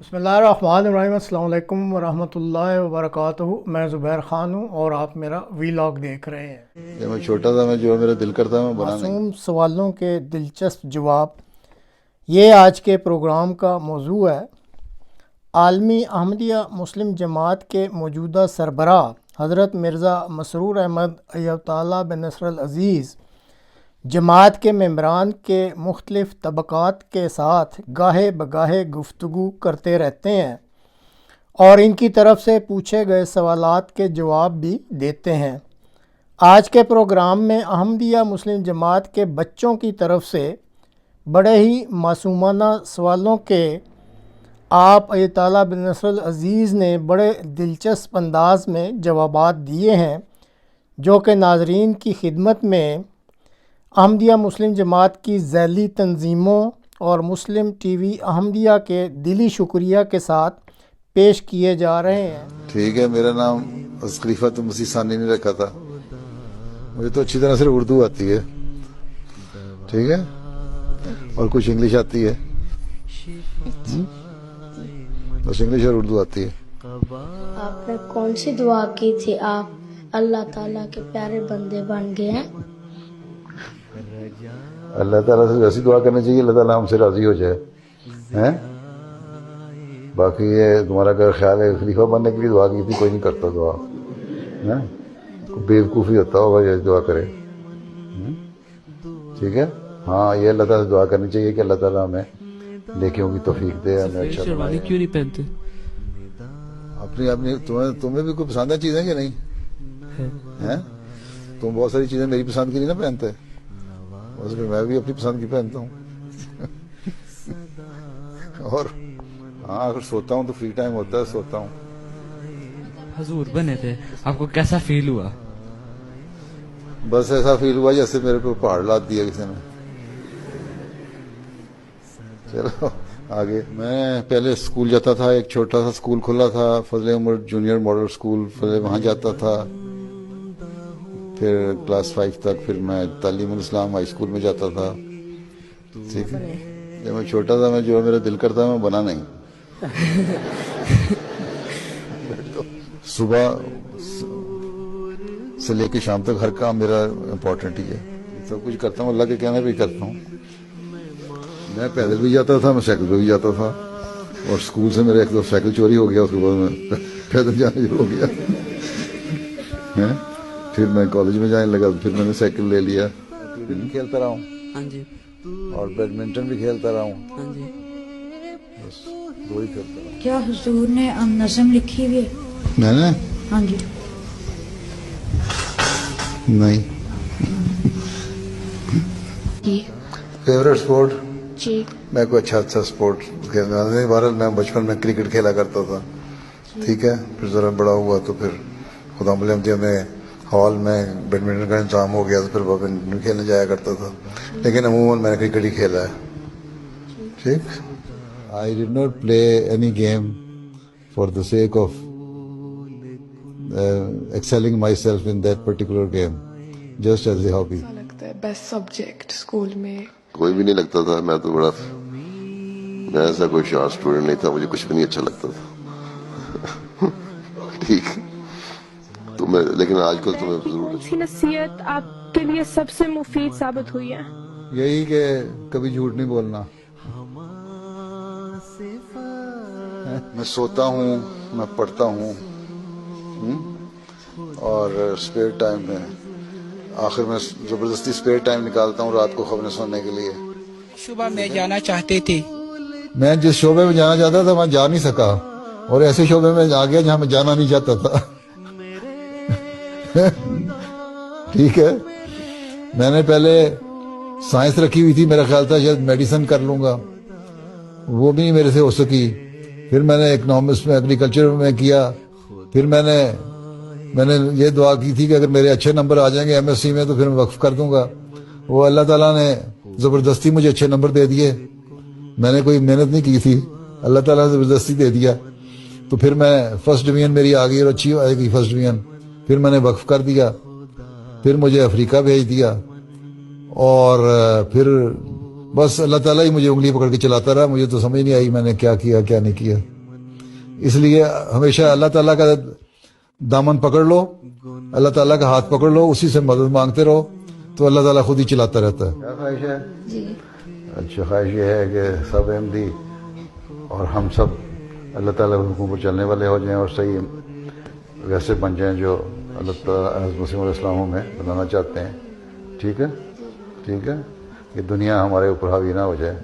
بسم اللہ الرحمن الرحیم۔ السلام علیکم ورحمۃ اللہ وبرکاتہ۔ میں زبیر خان ہوں اور آپ میرا ویلاگ دیکھ رہے ہیں۔ جب میں چھوٹا تھا میں جو میرا دل کرتا میں بنا نہیں۔ معصوم سوالوں کے دلچسپ جواب، یہ آج کے پروگرام کا موضوع ہے۔ عالمی احمدیہ مسلم جماعت کے موجودہ سربراہ حضرت مرزا مسرور احمد ایۃ اللہ بن نصر العزیز جماعت کے ممبران کے مختلف طبقات کے ساتھ گاہے بگاہے گفتگو کرتے رہتے ہیں اور ان کی طرف سے پوچھے گئے سوالات کے جواب بھی دیتے ہیں۔ آج کے پروگرام میں احمدیہ مسلم جماعت کے بچوں کی طرف سے بڑے ہی معصومانہ سوالوں کے آپ ایۃ اللہ بن نصر العزیز نے بڑے دلچسپ انداز میں جوابات دیے ہیں، جو کہ ناظرین کی خدمت میں احمدیہ مسلم جماعت کی ذیلی تنظیموں اور مسلم ٹی وی احمدیہ کے دلی شکریہ کے ساتھ پیش کیے جا رہے ہیں۔ ٹھیک ہے، میرا نام خلیفہ تو مسیح ثانی نے رکھا تھا۔ مجھے تو اچھی طرح سے اردو آتی ہے، ٹھیک ہے، اور کچھ انگلش آتی ہے، بس انگلش اور اردو آتی ہے۔ آپ نے کون سی دعا کی تھی؟ آپ اللہ تعالیٰ کے پیارے بندے بن گئے ہیں۔ اللہ تعالیٰ سے ویسی دعا کرنی چاہیے اللہ تعالیٰ ہم سے راضی ہو جائے ہیں۔ باقی یہ تمہارا اگر خیال ہے خلیفہ بننے کے لیے دعا کی تھی، کوئی نہیں کرتا دعا، بیوقوفی ہوتا ہوگا یہ دعا کرے، ٹھیک ہے۔ ہاں، یہ اللہ تعالیٰ سے دعا کرنی چاہیے کہ اللہ تعالیٰ ہمیں نیکیوں کی توفیق دے، ہمیں اچھا شیروانی کیوں نہیں پہنتے؟ اپنی تمہیں بھی کوئی پسند ہے چیزیں کہ نہیں ہیں؟ تم بہت ساری چیزیں میری پسند کی نہیں نا پہنتے، بس پھر میں بھی اپنی پسند کی پہنتا ہوں۔ اور ہاں، اگر سوتا ہوں تو فری ٹائم ہوتا ہے، سوتا ہوں۔ حضور بنے تھے، آپ کو کیسا فیل ہوا؟ بس ایسا فیل ہوا جیسے میرے کو پہاڑ لاد دیا کسی نے۔ چلو آگے۔ میں پہلے اسکول جاتا تھا، ایک چھوٹا سا اسکول کھلا تھا، فضل عمر جونیئر ماڈل اسکول، وہاں جاتا تھا۔ پھر کلاس 5 تک پھر میں تعلیم الاسلام ہائی اسکول میں جاتا تھا، ٹھیک ہے۔ جب میں چھوٹا تھا میں جو میرا دل کرتا میں بنا نہیں۔ صبح سے لے کے شام تک ہر کام میرا امپورٹنٹ ہی ہے، سب کچھ کرتا ہوں، اللہ کے کہنے پہ ہی کرتا ہوں۔ میں پیدل بھی جاتا تھا، میں سائیکل پہ بھی جاتا تھا، اور اسکول سے میرا ایک دو سائیکل چوری ہو گیا، اس کے بعد میں پیدل جانا شروع ہو گیا۔ پھر میں کالج میں جانے لگا، پھر میں نے سائیکل لے لیا۔ کرکٹ بھی کھیلتا رہا ہوں، ہاں جی، اور بیڈمنٹن بھی کھیلتا رہا ہوں، ہاں جی۔ بس دو ہی کھیلتا رہا ہوں۔ کیا حضور نے نظم لکھی ہوئی ہے؟ میں نے ہاں جی۔ نہیں۔ جی فیوریٹ اسپورٹ جی میں کوئی اچھا اسپورٹ کھیلنا نہیں۔ بہرحال میں بچپن میں کرکٹ کھیلا کرتا تھا، ٹھیک ہے۔ پھر ذرا بڑا ہوا تو پھر خدا ملامتی میں ہال میں بیڈمنٹن کا انتظام ہو گیا، تو پھر وہ بیڈمنٹن کھیلنے جایا کرتا تھا، لیکن عموماً میں نے کرکٹ ہی کھیلا ہے، ٹھیک۔ I did not play any game for the sake of excelling myself in that particular game, just as a hobby. لگتا ہے بیسٹ سبجیکٹ اسکول میں؟ کوئی بھی نہیں لگتا تھا، میں میں ایسا کوئی شارپ اسٹوڈنٹ نہیں تھا، مجھے کچھ بھی نہیں اچھا لگتا تھا، ٹھیک۔ لیکن آج کل تمہیں ضرور کون سی نصیحت آپ کے لیے سب سے مفید ثابت ہوئی ہے؟ یہی کہ کبھی جھوٹ نہیں بولنا۔ میں سوتا ہوں، میں پڑھتا ہوں، اور اسپیئر ٹائم میں آخر میں زبردستی اسپیئر ٹائم نکالتا ہوں رات کو خبریں سننے کے لیے۔ صبح میں جانا چاہتے تھے؟ میں جس شعبے میں جانا چاہتا تھا وہاں جا نہیں سکا، اور ایسے شعبے میں آ گیا جہاں میں جانا نہیں چاہتا تھا، ٹھیک ہے۔ میں نے پہلے سائنس رکھی ہوئی تھی، میرا خیال تھا شاید میڈیسن کر لوں گا، وہ بھی میرے سے ہو سکی۔ پھر میں نے اکنامکس میں ایگریکلچر میں کیا، پھر میں نے یہ دعا کی تھی کہ اگر میرے اچھے نمبر آ جائیں گے ایم ایس سی میں تو پھر میں وقف کر دوں گا۔ وہ اللہ تعالیٰ نے زبردستی مجھے اچھے نمبر دے دیے، میں نے کوئی محنت نہیں کی تھی، اللہ تعالیٰ نے زبردستی دے دیا۔ تو پھر میں فرسٹ ڈویژن میری آ گئی، اور اچھی آئے گی فرسٹ ڈویژن، پھر میں نے وقف کر دیا، پھر مجھے افریقہ بھیج دیا، اور پھر بس اللہ تعالیٰ ہی مجھے انگلی پکڑ کے چلاتا رہا. مجھے تو سمجھ نہیں آئی میں نے کیا کیا کیا نہیں کیا. اس لیے ہمیشہ اللہ تعالیٰ کا دامن پکڑ لو, اللہ تعالیٰ کا ہاتھ پکڑ لو, اسی سے مدد مانگتے رہو تو اللہ تعالیٰ خود ہی چلاتا رہتا ہے. کیا خواہش ہے؟ جی اچھا, خواہش یہ ہے کہ سب احمدی اور ہم سب اللہ تعالیٰ کے حکم پر چلنے والے ہو جائیں اور صحیح ویسے بن جائیں جو اللہ تعالیٰ مسلم علیہ السلام میں بنانا چاہتے ہیں. ٹھیک ہے, ٹھیک ہے, کہ دنیا ہمارے اوپر حاوی نہ ہو جائے.